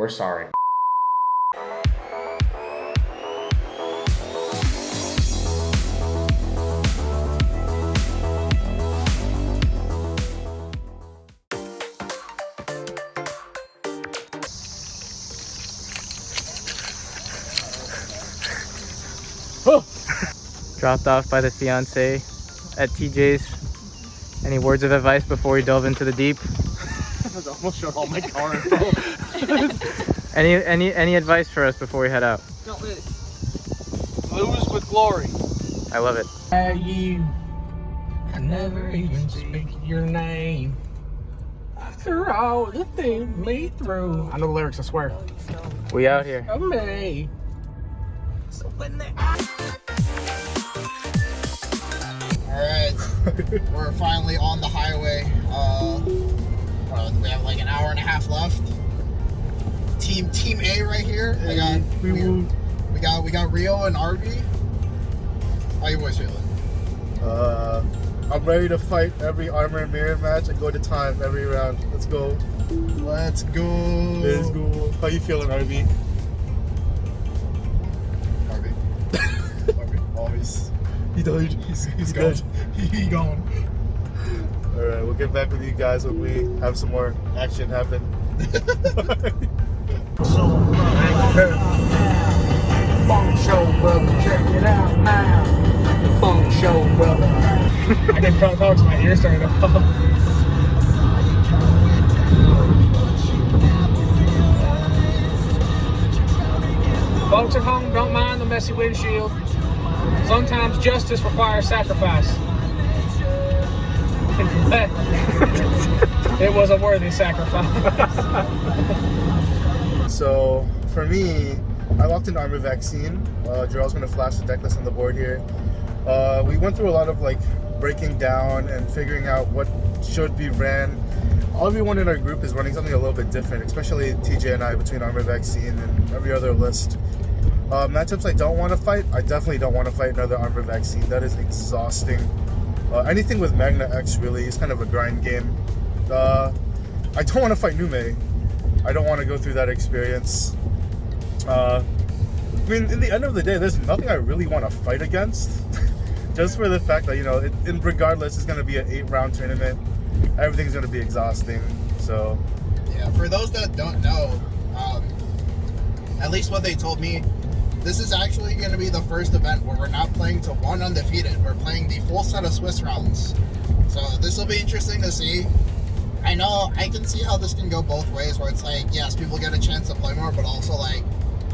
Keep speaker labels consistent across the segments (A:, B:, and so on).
A: We're sorry.
B: Dropped off by the fiance at TJ's. Any words of advice before we delve into the deep?
C: I almost showed all my car info.
B: Any advice for us before we head out?
D: Don't lose.
C: Lose with glory.
B: I love it.
E: You, I never even speak your name. After all the things me through. I know the lyrics, I swear.
B: We out here.
E: Of me. So when they
F: Alright, we're finally on the highway. We have like an hour and a half left. Team A right here. We got Rio and RV. How you boys feeling?
C: I'm ready to fight every armor and mirror match and go to time every round. Let's go.
F: Let's go.
C: Let's go. How you feeling, RV?
F: RV, always.
C: He died. He's good.
F: He gone.
C: Alright, we'll get back with you guys when we have some more action happen.
E: Funk show, brother, check it out now. Funk show, brother. I didn't front talk so my ears started to pop. Folks at home, don't mind the messy windshield. Sometimes justice requires sacrifice. And for that, it was a worthy sacrifice.
C: So, for me, I locked in armor vaccine. Jarrell's gonna flash the deck list on the board here. We went through a lot of like breaking down and figuring out what should be ran. Everyone in our group is running something a little bit different, especially TJ and I between armor vaccine and every other list. Matchups I don't want to fight. I definitely don't want to fight another armor vaccine. That is exhausting. Anything with Magna X really is kind of a grind game. I don't want to fight Nume. I don't want to go through that experience. I mean, in the end of the day, there's nothing I really want to fight against. Just for the fact that, you know, regardless, it's going to be an 8-round tournament. Everything's going to be exhausting. So,
F: Yeah, for those that don't know, at least what they told me, this is actually going to be the first event where we're not playing to one undefeated. We're playing the full set of Swiss rounds. So this will be interesting to see. I know I can see how this can go both ways, where it's like, yes, people get a chance to play more, but also like,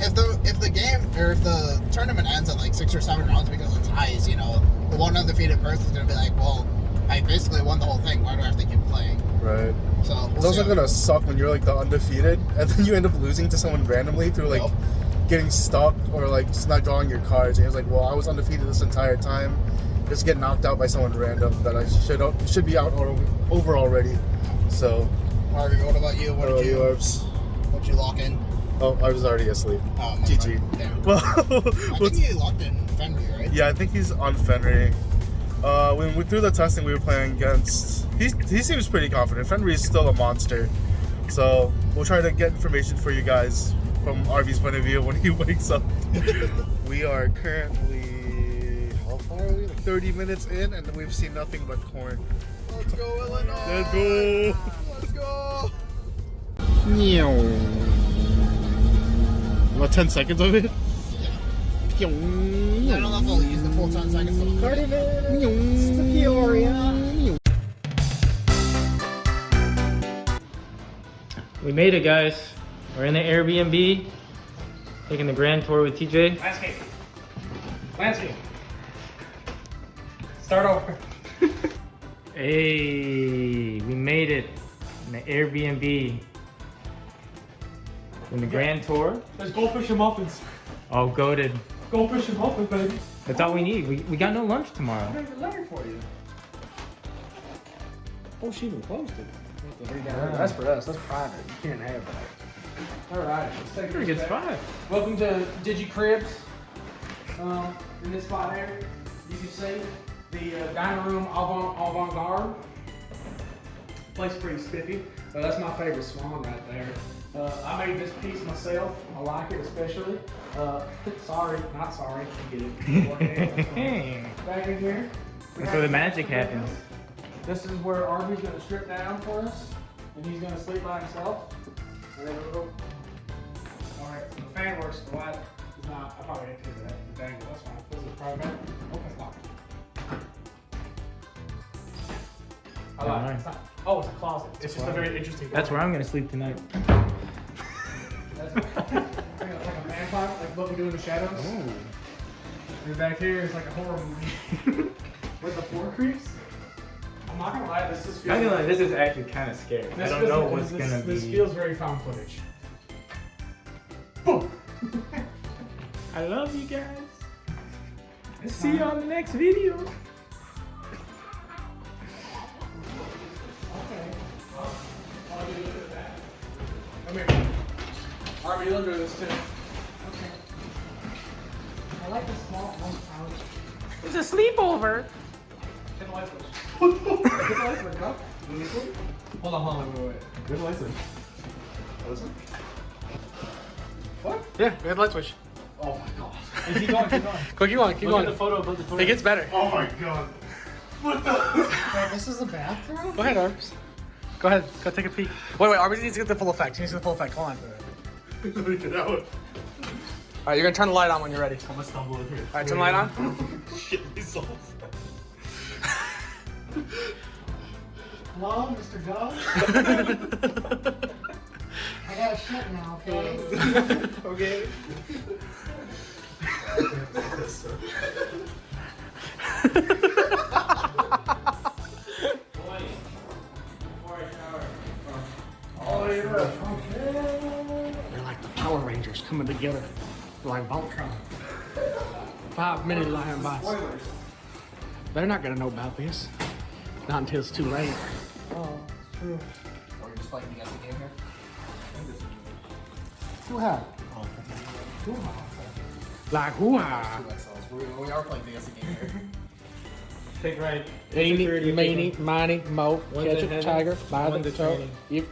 F: if the game or if the tournament ends at like 6 or 7 rounds because of ties, you know, the one undefeated person's gonna be like, well, I basically won the whole thing. Why do I have to keep playing?
C: right.
F: So we'll
C: It's also gonna suck when you're like the undefeated, and then you end up losing to someone randomly through like getting stuck or like just not drawing your cards. And it's like, well, I was undefeated this entire time, just get knocked out by someone random that I should be out over already. So,
F: Harvey, what about you? What'd you lock in?
C: Oh, I was already asleep.
F: Oh,
C: GG.
F: Damn.
C: Well,
F: I think you locked in Fenry, right?
C: yeah, I think he's on Fenry. When we through the testing, we were playing against. He seems pretty confident. Fenry is still a monster, so we'll try to get information for you guys from RV's point of view when he wakes up. We are currently how far are we? Like 30 minutes in, and we've seen nothing but corn.
F: Let's go, Illinois!
C: Let's go!
F: Let's go!
C: What, 10 seconds of it?
F: I don't know if I'll use the full 10 seconds.
B: It's the Peoria. We made it, guys. We're in the Airbnb, taking the grand tour with TJ.
E: Landscape. Start over.
B: Hey, we made it in the Airbnb. In the grand tour.
E: There's goldfish and muffins.
B: Oh, goated.
E: Goldfish and muffins, baby.
B: That's all we need. We got no lunch tomorrow.
E: There's a letter for you. Oh, she even closed it. That's for us. That's private. You can't have that. All right. Let's take
B: Pretty good spot.
E: Welcome to Digi Cribs. In this spot here, you can see the dining room avant-garde. Place pretty spiffy. So that's my favorite swan right there. I made this piece myself. I like it especially. Sorry, not sorry. You get it. Back in here.
B: That's where the magic happens.
E: This is where Arby's gonna strip down for us, and he's gonna sleep by himself. And then we'll go. All right, so the fan works. The light is not. I probably didn't take that. The dangle. That's fine. This is probably better. Open it's locked. I like it. It's not, oh, it's a closet. It's just a very interesting.
B: That's where I'm gonna sleep tonight.
E: That's like a man closet, like what we do in the shadows.
B: Ooh.
E: And back here is like a horror movie with the floor creeps. I'm not gonna lie, this is.
B: I feel like this is actually kind of scary. I don't know what's gonna be.
E: This feels very found footage. Boom.
B: I love you guys. See you on the next video.
E: Okay. I'll do a look at that. Come here. Arby, you'll do this too. Okay. I like the small one couch.
B: It's a sleepover.
E: Hit the light switch. Hit the light switch, bro. Hold on, wait.
C: Good license. Listen.
E: What? Yeah, we had the light switch.
C: Oh my god.
E: Hey, keep going. Keep going.
B: Look at the photo above the toilet.
E: It gets better.
C: Oh my god. What the?
A: Wait, this is the bathroom?
E: Go ahead, Arbs. Go ahead. Go take a peek. Wait, Arbs needs to get the full effect. He needs to get the full effect. Hold on.
C: Let me get out.
E: Alright, you're gonna turn the light on when you're ready.
C: I'm gonna stumble in here.
E: Alright, turn the light on.
C: Shit myself.
A: Hello, Mr. Go? I got a shit now, okay?
C: Okay.
E: Oh, yeah. They're like the Power Rangers coming together. Like Voltron. 5-minute lion boss. They're not gonna know about this. Not until it's too late.
A: Oh, true.
F: Are we just playing the guessing game here?
E: Hoo-ha. Like hoo-ha.
F: 2XLs. We are playing the guessing game here.
B: Take right.
E: Eeny, meeny, miny, mo,
B: One's
E: catch
B: in
E: a
B: heaven,
E: tiger, by
B: one's
E: the
B: in
E: toe.
B: training.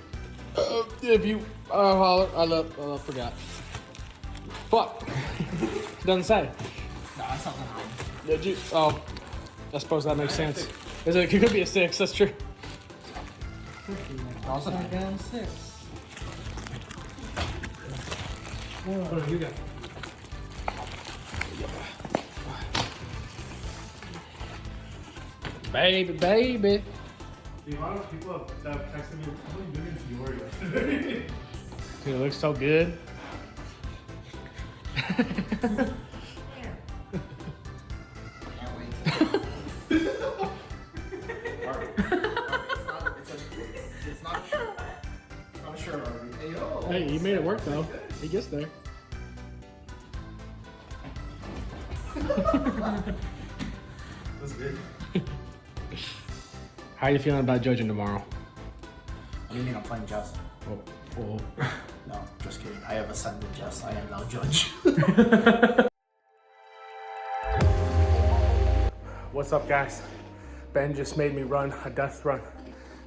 E: If you holler, I forgot. Fuck. Doesn't say.
F: No, that's not one.
E: Did you? Oh, I suppose that makes sense. It could be a 6. That's true.
F: Also,
A: I got a 6.
E: What have you got? Baby.
C: The amount of people that have texted me, what are you doing in Peoria today?
E: Dude, it looks so good.
F: can't wait. It's not a shirt, Arby. Hey, yo.
E: Hey, you made it work though. He gets there.
C: That's good.
E: How are you feeling about judging tomorrow?
F: What do you mean I'm playing Jess?
E: Oh.
F: No, just kidding. I have ascended Jess. I am now judge.
E: What's up, guys? Ben just made me run a death run.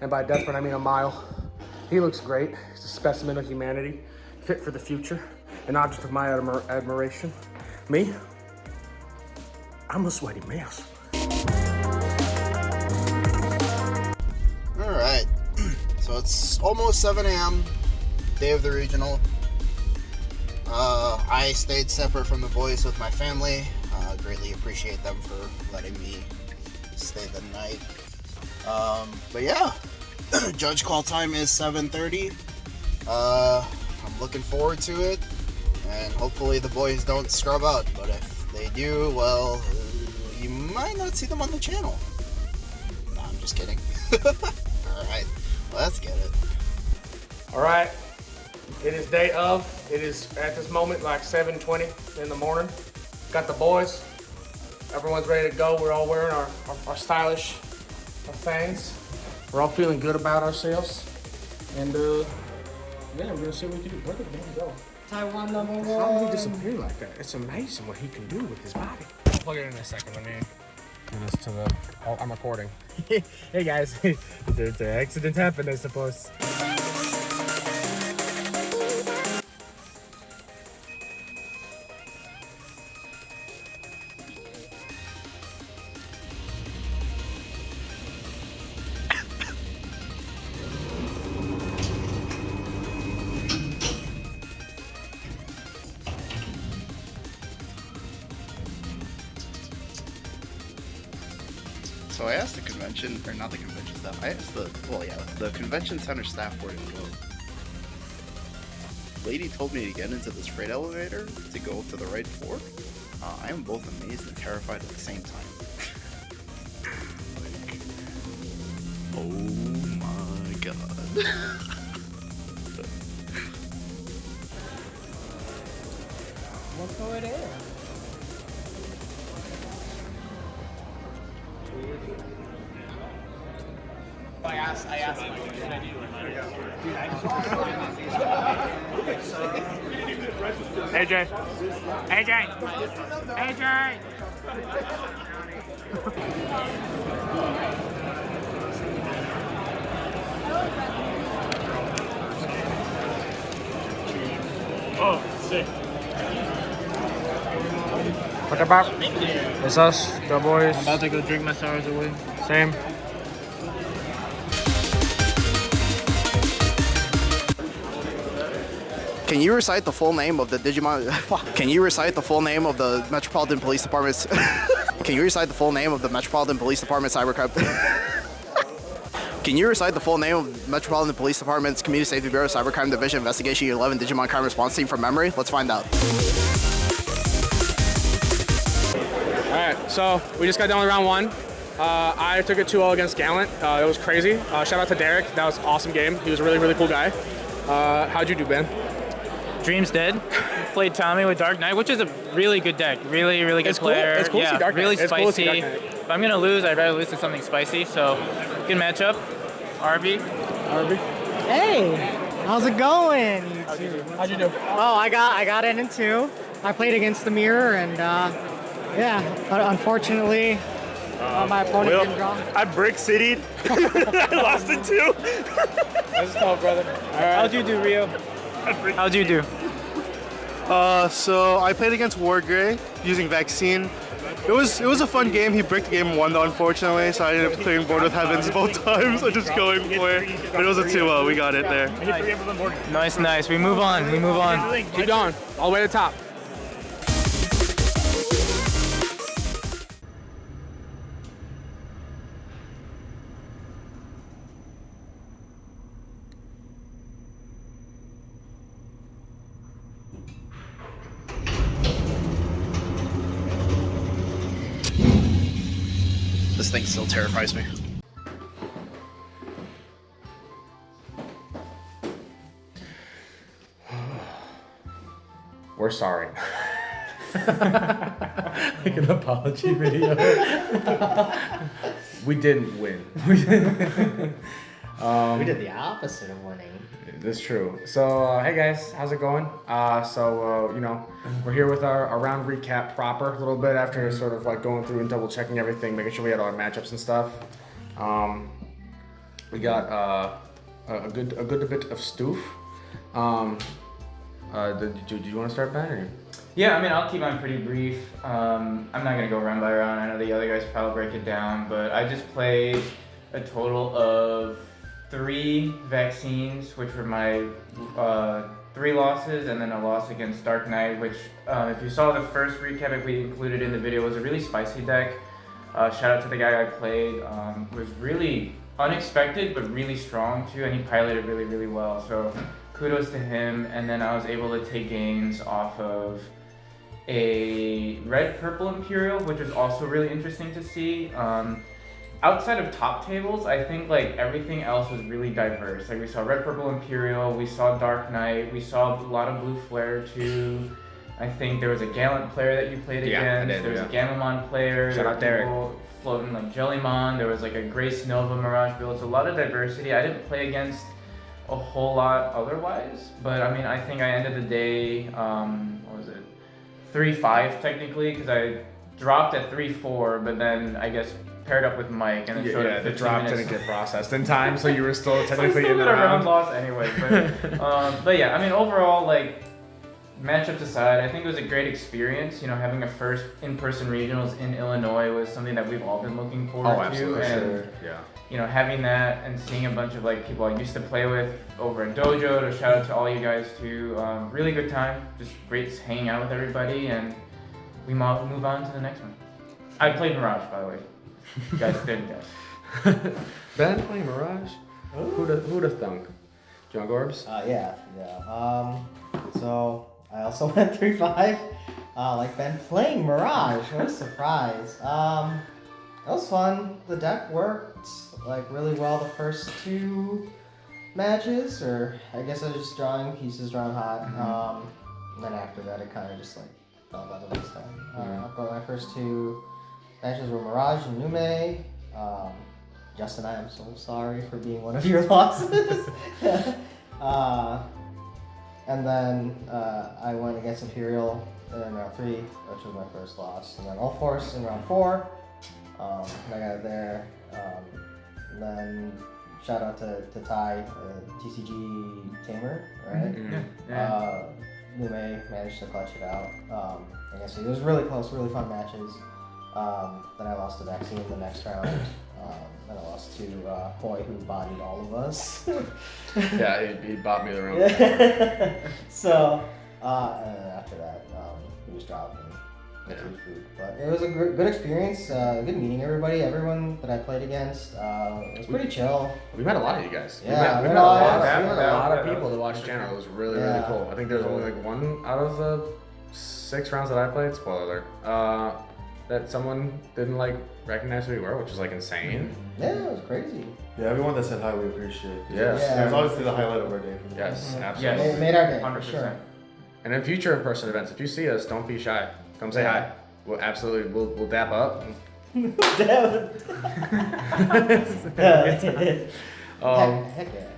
E: And by death run, I mean a mile. He looks great. He's a specimen of humanity, fit for the future, an object of my admiration. Me? I'm a sweaty mess.
F: Alright. So it's almost 7 a.m. Day of the regional. I stayed separate from the boys with my family. Greatly appreciate them for letting me stay the night. But yeah, judge call time is 7:30. I'm looking forward to it, and hopefully the boys don't scrub out. But if they do, well, you might not see them on the channel. No, I'm just kidding. Alright, let's get it.
E: All right, it is day of. It is at this moment like 7:20 in the morning. Got the boys. Everyone's ready to go. We're all wearing our stylish things. We're all feeling good about ourselves. And yeah, we're gonna see what we can do. Where did the man go?
A: Taiwan number 1.
E: How did he disappear like that? It's amazing what he can do with his body. I'll plug it in a second. Let me do this to the. Oh, I'm recording. Hey guys, the accidents happen, I suppose.
F: So I asked the convention, or not the convention staff, I asked the convention center staff where to go. Lady told me to get into this freight elevator to go to the right floor. I am both amazed and terrified at the same time. Like, oh my god.
A: Let's go right there.
E: I asked him, like, what should I do? AJ! AJ! AJ!
D: Oh, sick.
E: What about? It's us, the boys.
B: I'm about to go drink my sorrows away.
E: Same.
F: Can you recite the full name of the Digimon? Can you recite the full name of the Metropolitan Police Department's? Can you recite the full name of the Metropolitan Police Department Cybercrime? Can you recite the full name of Metropolitan Police Department's Community Safety Bureau Cybercrime Division Investigation Unit 11 Digimon Crime Response Team from memory? Let's find out.
E: All right, so we just got done with round one. I took it 2-0 against Gallant. It was crazy. Shout out to Derek. That was an awesome game. He was a really, really cool guy. How'd you do, Ben?
B: Dream's Dead. Played Tommy with Dark Knight, which is a really good deck. Really, really good player.
E: It's cool to
B: yeah,
E: see Dark Knight.
B: really
E: It's cool to see
B: spicy.
E: Dark Knight.
B: If I'm gonna lose, I'd rather lose to something spicy. So, good matchup. RB.
A: Hey, how's it going?
E: How'd you do?
A: Oh, I got in 2. I played against the mirror, and yeah, unfortunately, my opponent didn't draw.
D: I brick citied. I lost in 2.
E: That's tough, brother. All right.
B: How'd you do, Rio? How'd you do?
C: So I played against Wargray using Vaccine. It was a fun game. He bricked game 1 though, unfortunately, so I ended up clearing board with Heavens both times. I just going for it. But it was a 2-0. We got it there.
B: Nice, nice. We move on. We move on.
E: Keep going. All the way to the top.
F: This thing still terrifies me.
E: We're sorry.
D: Like an apology video.
E: We didn't win.
A: We did the opposite of winning.
E: That's true. So, hey guys, how's it going? You know, we're here with our round recap proper a little bit after sort of like going through and double checking everything, making sure we had all our matchups and stuff. We got a good bit of stoof. Do you want to start, Ben? Or?
B: Yeah, I mean, I'll keep mine pretty brief. I'm not gonna go round by round. I know the other guys probably break it down, but I just played a total of 3 vaccines, which were my 3 losses, and then a loss against Dark Knight, which, if you saw the first recap, if we included in the video, was a really spicy deck. Shout out to the guy I played. Was really unexpected, but really strong too, and he piloted really, really well. So kudos to him. And then I was able to take gains off of a red-purple Imperial, which was also really interesting to see. Outside of top tables, I think like everything else was really diverse. Like we saw red, purple Imperial, we saw Dark Knight, we saw a lot of blue flare too. I think there was a Gallant player that you played against. There was a Gamamon player.
E: Shout out Derek.
B: Floating like Jellymon. There was like a Grace Nova Mirage build. It's a lot of diversity. I didn't play against a whole lot otherwise, but I mean, I think I ended the day, what was it? 3-5 technically, because I dropped at 3-4, but then I guess paired up with Mike, and it showed up
E: the
B: 15
E: drop
B: minutes.
E: didn't get processed in time, so you were still technically
B: still
E: in the
B: got a round
E: round.
B: loss anyway, but yeah, I mean, overall, like, matchups aside, I think it was a great experience. You know, having a first in-person regionals in Illinois was something that we've all been looking forward to.
E: Absolutely.
B: And,
E: Yeah.
B: you know, having that and seeing a bunch of like people I used to play with over in Dojo, to shout out to all you guys too. Really good time, just great hanging out with everybody, and we move on to the next one. I played Mirage, by the way. You guys didn't guess.
G: Ben playing Mirage? Who'd have thunk? John Gorbs?
H: Yeah. So I also went 3-5. Like Ben playing Mirage. What a surprise. It was fun. The deck worked like really well the first 2 matches, or I guess I was just drawing pieces, drawing hot. And then after that, it kind of just like fell by the wayside. But my first 2 matches were Mirage and Nume. Justin, I am so sorry for being one of your losses. And then I went against Imperial in round 3, which was my first loss. And then All Force in round 4. And I got it there. And then shout out to Ty, TCG Tamer, right?
B: Yeah.
H: Lume managed to clutch it out. I guess it was really close, really fun matches. Then I lost to Vaccine in the next round. Then I lost to Hoy, who bodied all of us.
G: Yeah, he bought me the round.
H: So, and then after that, he was dropped and food. But it was a good experience, good meeting everybody. Everyone that I played against, it was pretty chill.
G: We met a lot of you guys.
H: Yeah,
G: we met a lot of people to watch the channel. It was really cool. I think there's only like 1 out of the 6 rounds that I played, spoiler alert, that someone didn't like recognize who we were, which was like insane.
H: Yeah, it was crazy.
C: Yeah, everyone that said hi, we appreciate.
G: Yes.
C: It was obviously the highlight of our day. For me.
G: Yes, absolutely.
B: Yes.
H: It made our day,
B: 100%.
H: for sure.
G: And in future in-person events, if you see us, don't be shy. Come say hi. We'll absolutely, we'll dap up.
H: Heck yeah.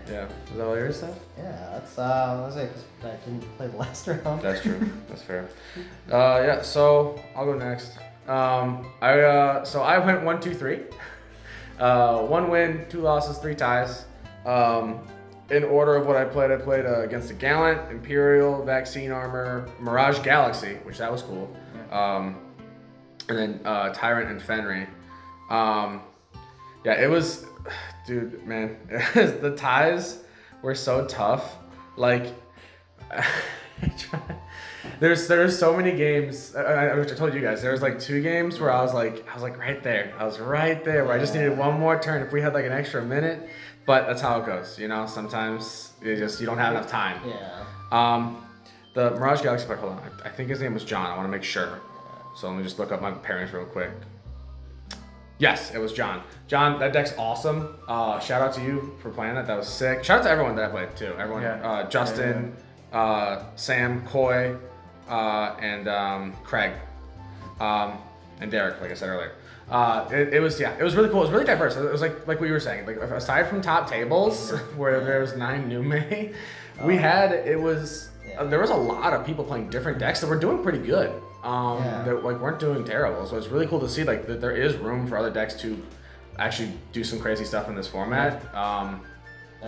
G: Yeah. Is that all yours stuff?
H: Yeah, that's what was it? 'Cause I didn't play the last round.
G: That's true. That's fair. Yeah. So I'll go next. I went 1, 2, 3. 1 win, 2 losses, 3 ties. In order of what I played against the Gallant, Imperial, Vaccine Armor, Mirage Galaxy, which that was cool. And then Tyrant and Fenry. Yeah, it was, dude, man, the ties were so tough. Like, there's so many games. I told you guys, there was like 2 games where I was like right there. I was right there where I just needed 1 more turn. If we had like an extra minute, but that's how it goes, you know. Sometimes you don't have enough time.
H: Yeah.
G: The Mirage Galaxy player, hold on. I think his name was John. I want to make sure. So let me just look up my parents real quick. Yes, it was John. John, that deck's awesome. Shout out to you for playing that. That was sick. Shout out to everyone that I played too. Everyone, Justin, Sam, Coy, and Craig, and Derek, like I said earlier. It was really cool. It was really diverse. It was like what you were saying. Like aside from top tables where there was 9 Nume, there was a lot of people playing different decks that were doing pretty good. That like weren't doing terrible. So it's really cool to see like that there is room for other decks to actually do some crazy stuff in this format.
H: I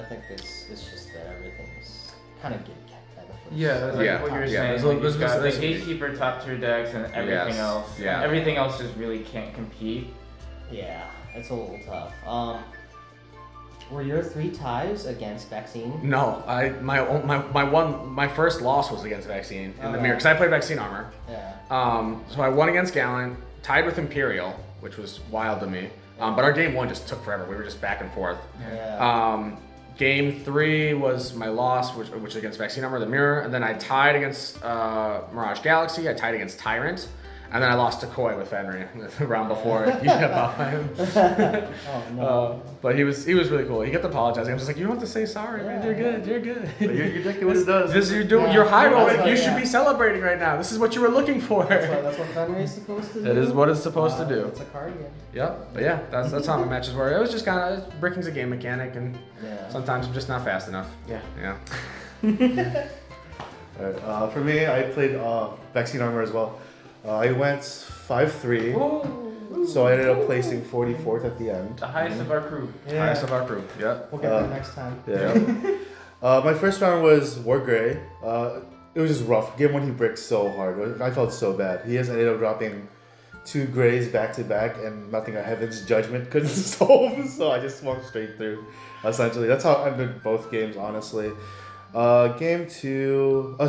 H: think it's just that everything's kind of getting kept by the foot.
B: Yeah, that's like what you were saying.
G: There's
B: You've got the
G: there's-
B: gatekeeper top tier decks and everything else.
G: Yeah.
B: Everything else just really can't compete.
H: Yeah, it's a little tough. Were your 3 ties against Vaccine?
G: No, my first loss was against Vaccine in the mirror because I played Vaccine Armor.
H: Yeah.
G: So I won against Gallant, tied with Imperial, which was wild to me. But our game 1 just took forever. We were just back and forth.
H: Yeah.
G: Game 3 was my loss, which was against Vaccine Armor, the mirror, and then I tied against Mirage Galaxy. I tied against Tyrant. And then I lost to Coy with Fenry the round before. You kept off by him.
H: Oh no.
G: But he was really cool. He kept apologizing. I'm just like, you don't have to say sorry, man. You're good. You're good.
C: You're exactly what it does.
G: You're high rolling.
H: That's
G: You
H: what-
G: should be celebrating right now. This is what you were looking for.
H: That's what Fenry is supposed to do.
G: That is what it's supposed to do.
H: It's a card game.
G: Yep. But yeah, that's how my matches were. It was just kind of breaking's a game mechanic, and sometimes I'm just not fast enough.
B: Yeah.
G: Yeah.
C: Alright, for me, I played Vaccine Armor as well. I went 5-3, so I ended up placing 44th at the end.
B: The highest of our crew.
G: Highest of our crew. Yep.
H: We'll get there next time.
C: Yeah. My first round was War Grey. It was just rough. Game 1, he bricked so hard. I felt so bad. He just ended up dropping 2 Greys back to back, and nothing a Heaven's Judgment couldn't solve. So I just swung straight through. Essentially, that's how I ended both games. Honestly. Round 2, I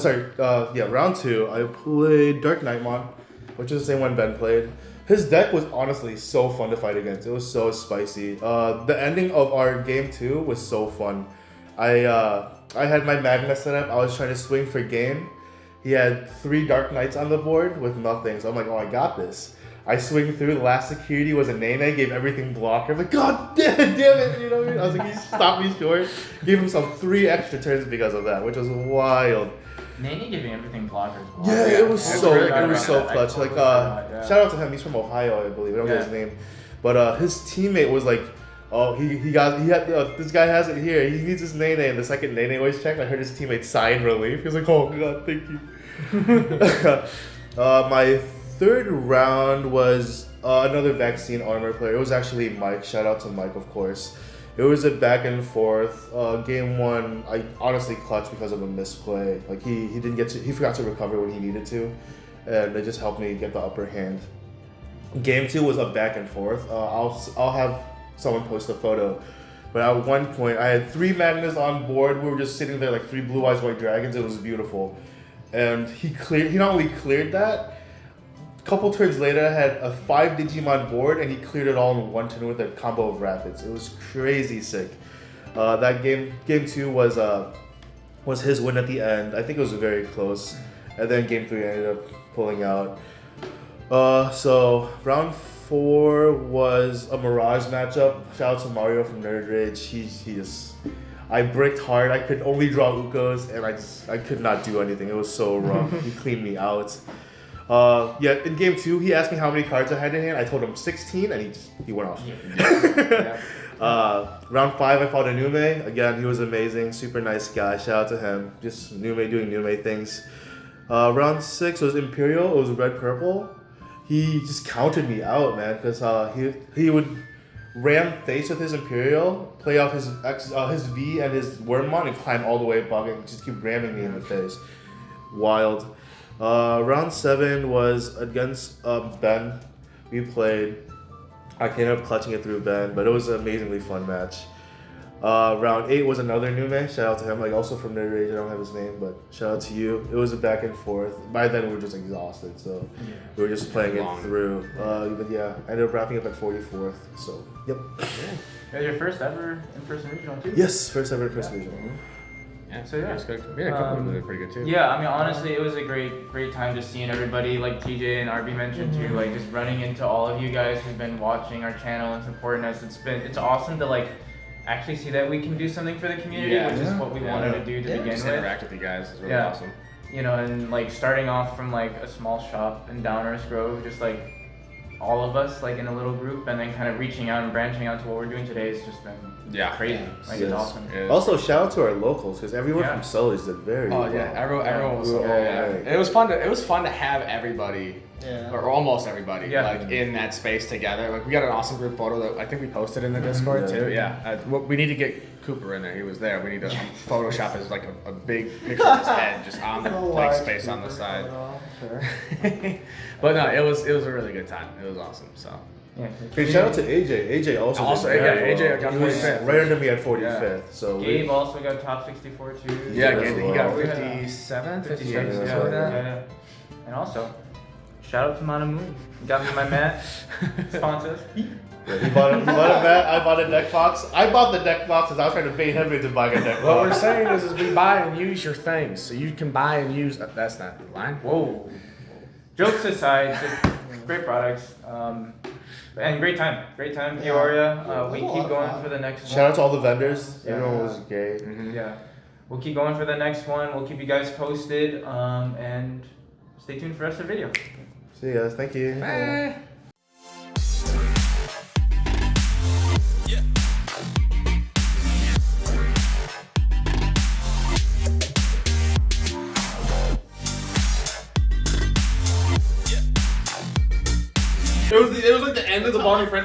C: played Dark Nightmon, which is the same one Ben played. His deck was honestly so fun to fight against. It was so spicy. The ending of our game 2 was so fun. I had my Magna set up. I was trying to swing for game. He had 3 Dark Knights on the board with nothing. So I'm like, oh, I got this. I swing through. The last security was a Nene. Gave everything block. I'm like, God damn it. You know what I mean? I was like, he stopped me short. Gave himself 3 extra turns because of that, which was wild.
B: Nene giving everything blockers.
C: Yeah, it was so clutch. Like
B: yeah.
C: shout out to him. He's from Ohio, I believe. I don't get his name, but his teammate was like, oh, he had this guy has it here. He needs his Nene, and the second Nene was checked. I heard his teammate sigh in relief. He was like, oh God, thank you. My third round was another vaccine armor player. It was actually Mike. Shout out to Mike, of course. It was a back and forth. Game 1, I honestly clutched because of a misplay. Like he forgot to recover when he needed to, and it just helped me get the upper hand. Game 2 was a back and forth. I'll have someone post a photo, but at one point I had 3 Magnas on board. We were just sitting there like 3 blue eyes white dragons. It was beautiful, and he not only cleared that. Couple turns later, I had a 5 Digimon board, and he cleared it all in one turn with a combo of rapids. It was crazy sick. That game 2 was his win at the end. I think it was very close, and then game 3 I ended up pulling out. So round 4 was a Mirage matchup. Shout out to Mario from Nerd Rage. I bricked hard. I could only draw Ukos, and I could not do anything. It was so rough. He cleaned me out. In game 2, he asked me how many cards I had in hand. I told him 16, and he went off. Round 5, I fought a Nume. Again, he was amazing, super nice guy. Shout out to him. Just Nume doing Nume things. Round 6 was Imperial. It was red purple. He just counted me out, man, because he would ram face with his Imperial, play off his V and his Wormmon, and climb all the way above and just keep ramming me in the face. Wild. Round 7 was against Ben. We played. I ended up clutching it through Ben, but it was an amazingly fun match. Round 8 was another Nume. Shout out to him, like also from Nerd Rage. I don't have his name, but shout out to you. It was a back and forth. By then we were just exhausted, so we were just playing it through. But yeah, I ended up wrapping up at 44th. So yep.
B: Yeah, your first ever in-person regional too.
C: Yes, first ever in-person regional.
B: Yeah, so yeah.
G: We had a couple of them that were pretty good too.
B: Yeah, I mean, honestly, it was a great time just seeing everybody, like TJ and RB mentioned too, like just running into all of you guys who've been watching our channel and supporting us. It's awesome to like actually see that we can do something for the community, which is what we wanted to do to begin
G: just
B: with.
G: Interact with you guys is really awesome.
B: You know, and like starting off from like a small shop in Downers Grove, just like all of us like in a little group, and then kind of reaching out and branching out to what we're doing today has just been crazy. Like it's awesome.
C: Also, shout out to our locals because everyone from Sully's did very well.
G: Everyone was and it was fun to have everybody. Or almost everybody, like in that space together. Like we got an awesome group photo that I think we posted in the Discord too. We need to get Cooper in there. He was there. We need to Photoshop his like a big picture of his head just on the blank space on the side. But no, it was a really good time. It was awesome. So.
C: Yeah. Hey, shout out to AJ. AJ also
G: AJ got
C: 45th. Right under me at 45th. So
B: Gabe also got top 64 too.
G: Yeah, Gabe, he got 57, 58, something like that.
B: And also, shout out to Mana Moon. He got me my mat. Sponsors.
C: Yeah, he bought a mat. I bought a deck box. I bought the deck boxes. I was trying to bait him into buying a deck box.
G: What we're saying is we buy and use your things, so you can buy and use. That's not the line.
B: Whoa. Jokes aside, just great products. And great time, Peoria. We keep going for the next one.
C: Shout out to all the vendors. Everyone was great.
B: Yeah, we'll keep going for the next one. We'll keep you guys posted. And stay tuned for the rest of the video.
C: See you guys. Thank you.
G: Bye.
E: It was like the end of the Bonnie French